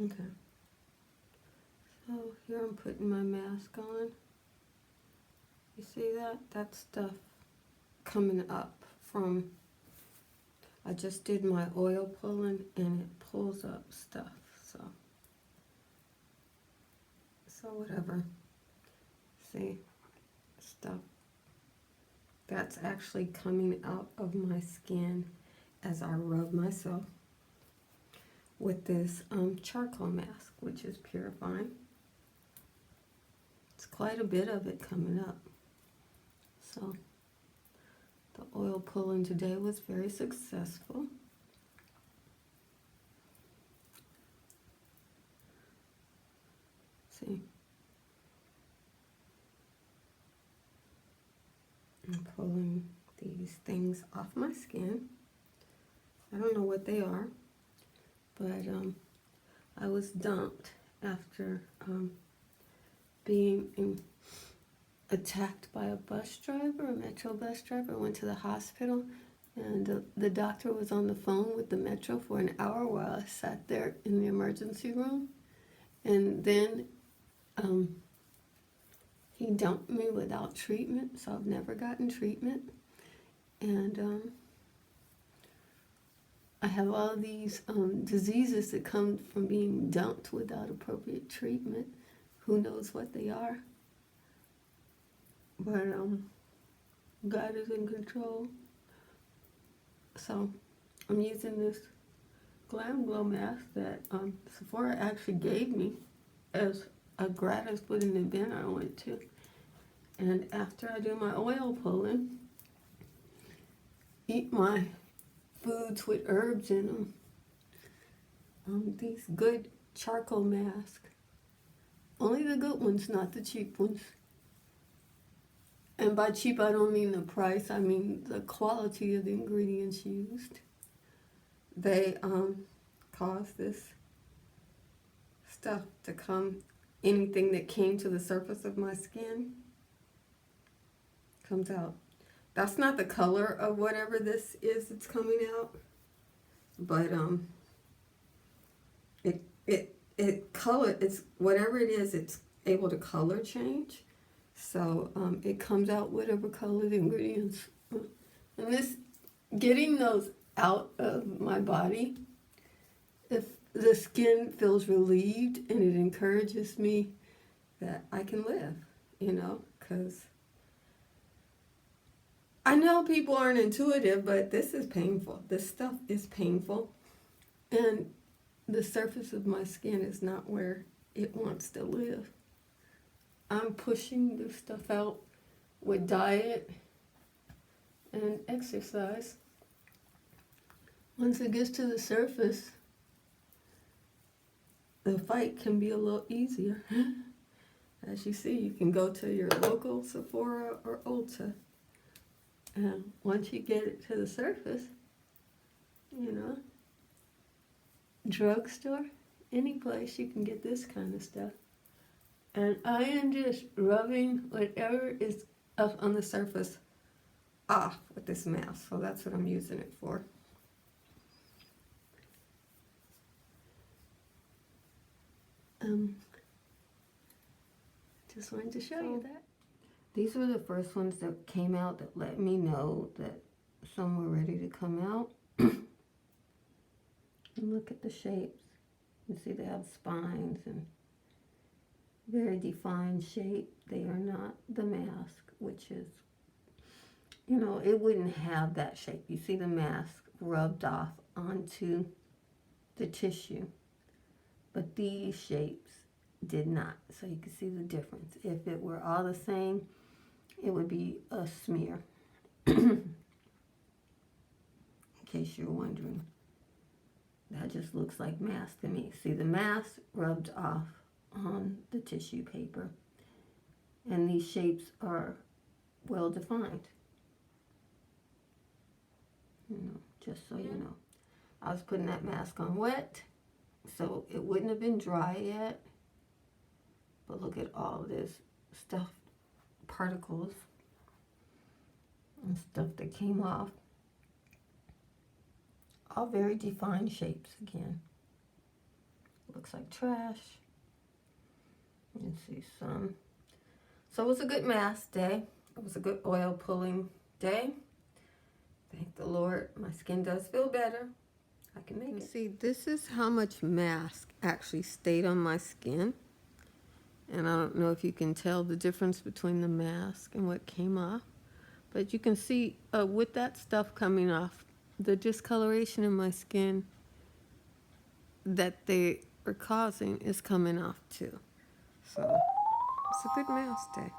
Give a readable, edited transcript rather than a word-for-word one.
Okay. So here I'm putting my mask on. You see that? That stuff coming up from, I just did my oil pulling and it pulls up stuff. So whatever. See, stuff that's actually coming out of my skin as I rub myself with this charcoal mask, which is purifying. It's quite a bit of it coming up. So the oil pulling today was very successful. See, I'm pulling these things off my skin. I don't know what they are, but I was dumped after being attacked by a bus driver, a Metro bus driver. I went to the hospital, and the doctor was on the phone with the Metro for an hour while I sat there in the emergency room. And then he dumped me without treatment, so I've never gotten treatment. And I have all these diseases that come from being dumped without appropriate treatment. Who knows what they are? But God is in control. So I'm using this Glam Glow mask that Sephora actually gave me as a gratis with an event I went to. And after I do my oil pulling, eat my foods with herbs in them, these good charcoal masks, only the good ones, not the cheap ones. And by cheap, I don't mean the price, I mean the quality of the ingredients used. They cause this stuff to come, anything that came to the surface of my skin comes out. That's not the color of whatever this is that's coming out, but it color, it's whatever it is, it's able to color change. So it comes out whatever color the ingredients. And this, getting those out of my body, if the skin feels relieved, and it encourages me that I can live, because I know people aren't intuitive, but this is painful. This stuff is painful. And the surface of my skin is not where it wants to live. I'm pushing this stuff out with diet and exercise. Once it gets to the surface, the fight can be a little easier. As you see, you can go to your local Sephora or Ulta. And once you get it to the surface, drugstore, any place you can get this kind of stuff. And I am just rubbing whatever is up on the surface off with this mask. So that's what I'm using it for. Just wanted to show you that. These were the first ones that came out that let me know that some were ready to come out. And look at the shapes. You see they have spines and very defined shape. They are not the mask, which is, it wouldn't have that shape. You see the mask rubbed off onto the tissue, but these shapes did not. So you can see the difference. If it were all the same, it would be a smear. In case you're wondering, that just looks like mask to me. See the mask rubbed off on the tissue paper, and these shapes are well defined. Just so you know. I was putting that mask on wet, so it wouldn't have been dry yet. But look at all this stuff, particles and stuff that came off. All very defined shapes again. looks like trash. You can see some. So it was a good mask day. It was a good oil pulling day. Thank the Lord, my skin does feel better. I can make it. See, this is how much mask actually stayed on my skin. And I don't know if you can tell the difference between the mask and what came off. But you can see with that stuff coming off, the discoloration in my skin that they are causing is coming off too. So it's a good mask day.